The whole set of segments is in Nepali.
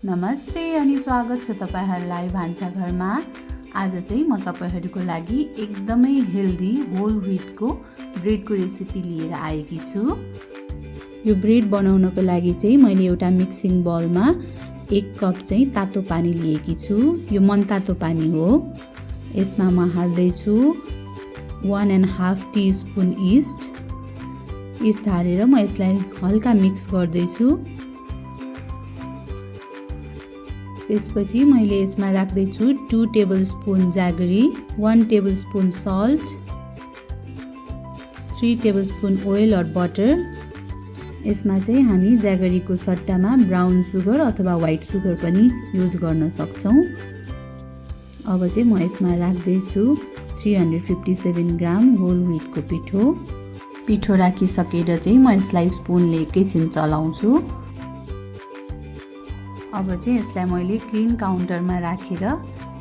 नमस्ते अनि स्वागत छ तपाईहरुलाई भान्साघरमा। आज चाहिँ म तपाईहरुको लागि एकदमै हेल्दी होल व्हीटको ब्रेडको रेसिपी लिएर आएकी छु। यो ब्रेड बनाउनको लागि चाहिँ मैले एउटा मिक्सिङ बाउलमा 1 कप चाहिँ तातो पानी लिएकी छु। यो मनतातो पानी हो। यसमा म हाल्दै छु 1.5 टीस्पुन यीस्ट हालेर म यसलाई हल्का मिक्स गर्दै छु। त्यसपछि मैले यसमा राख्दै छु 2 टेबलस्पुन जगेरी, 1 टेबलस्पुन सल्ट, 3 टेबलस्पुन ओइल और बटर। यसमा चाहिँ हामी जगेरीको सट्टामा ब्राउन सुगर अथवा व्हाइट सुगर पनि युज गर्न सक्छौं। अब चाहिँ म यसमा राख्दै छु 357 ग्राम होल व्हीटको पिठो राखिसकेर चाहिँ म यसलाई स्पुनले एकैछिन चलाउँछु। अब चाहिँ यसलाई मैले क्लीन काउन्टरमा राखेर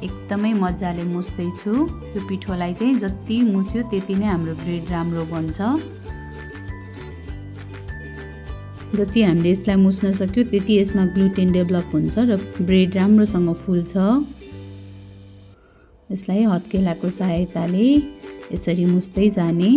एकदमै मजाले मुस्दै छु। यो पिठोलाई चाहिँ जति मुस्यो त्यति नै हाम्रो ब्रेड राम्रो बन्छ। जति हामीले यसलाई मुस्न सक्यो त्यति यसमा ग्लुटेन डेभलप हुन्छ र ब्रेड राम्रोसँग फुल्छ। यसलाई हत्केलाको सहायताले यसरी मुस्दै जाने।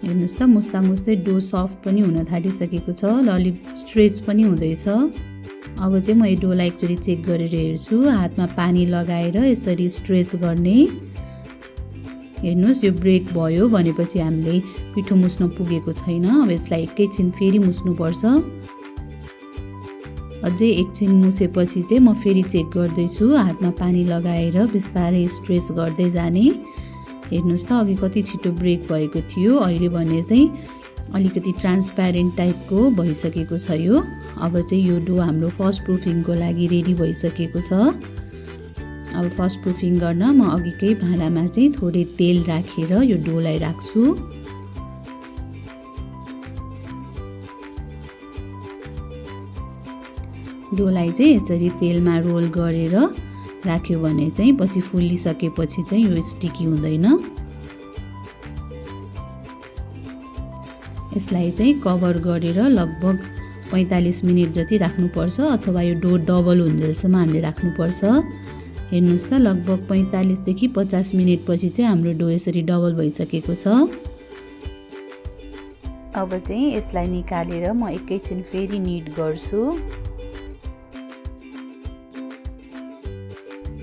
हेर्नुस् त मुस्दा मुस्दै डो सफ्ट पनि हुन थालिसकेको छ, अलि स्ट्रेच पनि हुँदैछ। अब चाहिँ म यो डोलाई एकचोटि चेक गरेर हेर्छु। हातमा पानी लगाएर यसरी स्ट्रेच गर्ने। हेर्नुस् यो ब्रेक भयो भनेपछि हामीले पिठो मुस्न पुगेको छैन। अब यसलाई एकैछिन फेरि मुस्नुपर्छ। अझै एकछिन मुसेपछि चाहिँ म फेरि चेक गर्दै छु। हातमा पानी लगाएर बिस्तारै स्ट्रेच गर्दै जाने। हेर्नुस् त अघि कति छिटो ब्रेक भएको थियो, अहिले भने चाहिँ अलिकति ट्रान्सप्यारेन्ट टाइपको भइसकेको छ यो। अब चाहिँ यो डो हाम्रो फर्स्ट प्रुफिङको लागि रेडी भइसकेको छ। अब फर्स्ट प्रुफिङ गर्न म अघिकै भाँडामा चाहिँ थोरै तेल राखेर यो डोलाई राख्छु। डोलाई चाहिँ यसरी तेलमा रोल गरेर राख्यो भने चाहिँ पछि फुलिसकेपछि चाहिँ यो स्टिकी हुँदैन। यसलाई चाहिँ कभर गरेर लगभग 45 मिनेट जति राख्नुपर्छ अथवा यो डो डबल हुन्जेलसम्म हामीले राख्नुपर्छ। हेर्नुस् त लगभग 45 देखि 50 मिनेट पछि चाहिँ हाम्रो डो यसरी डबल भइसकेको छ। अब चाहिँ यसलाई निकालेर म एकैछिन फेरि निट गर्छु।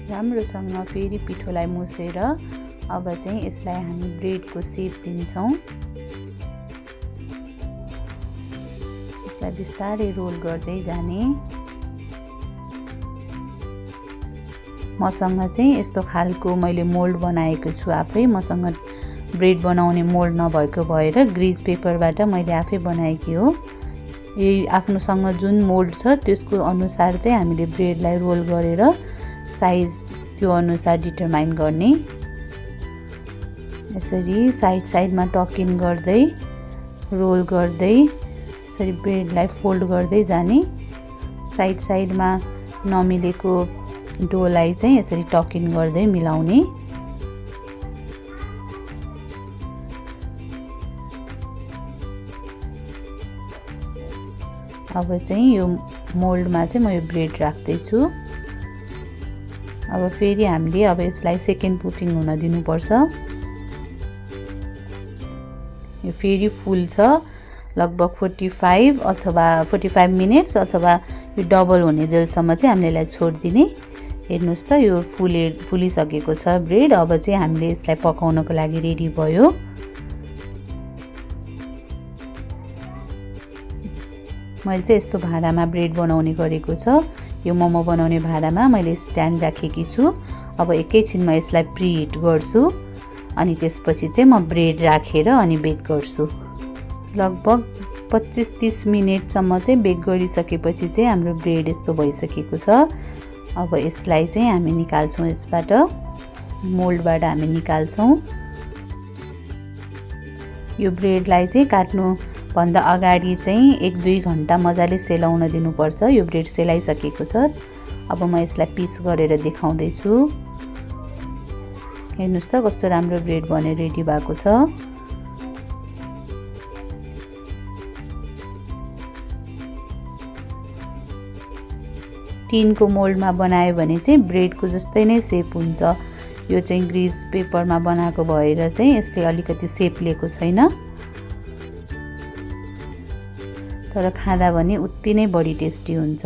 राम्रोसँग फेरि पिठोलाई मुसेर अब चाहिँ यसलाई हामी ब्रेडको सेप दिन्छौं। यसलाई बिस्तारै रोल गर्दै जाने। मसँग चाहिँ यस्तो खालको मैले मोल्ड बनाएको छु आफै। मसँग ब्रेड बनाउने मोल्ड नभएको भएर ग्रीज पेपरबाट मैले आफै बनाएकी हो। यही आफ्नोसँग जुन मोल्ड छ त्यसको अनुसार चाहिँ हामीले ब्रेडलाई रोल गरेर साइज त्यो अनुसार डिटरमाइन गर्ने। यसरी साइडमा टकिङ गर्दै रोल गर्दै यसरी ब्रेडलाई फोल्ड गर्दै जाने। साइडमा नमिलेको डोलाई चाहिँ यसरी टकिङ गर्दै मिलाउने। अब चाहिँ यो मोल्डमा चाहिँ म यो ब्रेड राख्दै छु। अब फेरि हामीले अब यसलाई सेकेन्ड प्रुफिङ हुन दिनुपर्छ। यो फेरि फुल्छ लगभग 45 मिनेट्स अथवा यो डबल हुने जेलसम्म चाहिँ हामीले यसलाई छोड्दिने। हेर्नुस् त यो फुलिसकेको छ ब्रेड। अब चाहिँ हामीले यसलाई पकाउनको लागि रेडी भयो। मैले चाहिँ यस्तो भाँडामा ब्रेड बनाउने गरेको छ। यो मोमो बनाउने भाँडामा मैले स्ट्यान्ड राखेकी छु। अब एकैछिनमा यसलाई प्रिहिट गर्छु अनि त्यसपछि चाहिँ म ब्रेड राखेर अनि बेक गर्छु। लगभग 25-30 मिनेटसम्म चाहिँ बेक गरिसकेपछि चाहिँ हाम्रो ब्रेड यस्तो भइसकेको छ। अब यसलाई चाहिँ हामी निकाल्छौँ, यसबाट मोल्डबाट हामी निकाल्छौँ। यो ब्रेडलाई चाहिँ काट्नु भन्दा अगाडि चाहिँ 1-2 घण्टा मजाले सेलाउन दिनुपर्छ। यो ब्रेड सेलाइसकेको छ। अब म यसलाई पिस गरेर देखाउँदै छु। हेर्नुस् त कस्तो राम्रो ब्रेड बनेर रेडी भएको छ। टिनको मोल्डमा बनायो भने चाहिँ ब्रेडको जस्तै नै सेप हुन्छ। यो चाहिँ ग्रिज पेपरमा बनाएको भएर चाहिँ यसले अलिकति सेप लिएको छैन, तर खाँदा भने उति नै बढी टेस्टी हुन्छ।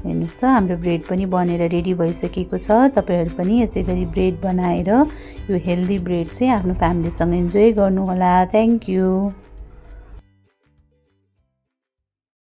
हेर्नुहोस् त हाम्रो ब्रेड पनि बनेर रेडी भइसकेको छ। तपाईहरु पनि यसै गरी ब्रेड बनाएर यो हेल्दी ब्रेड चाहिँ आफ्नो फ्यामिलीसँग इन्जोय गर्नुहोला। Thank you.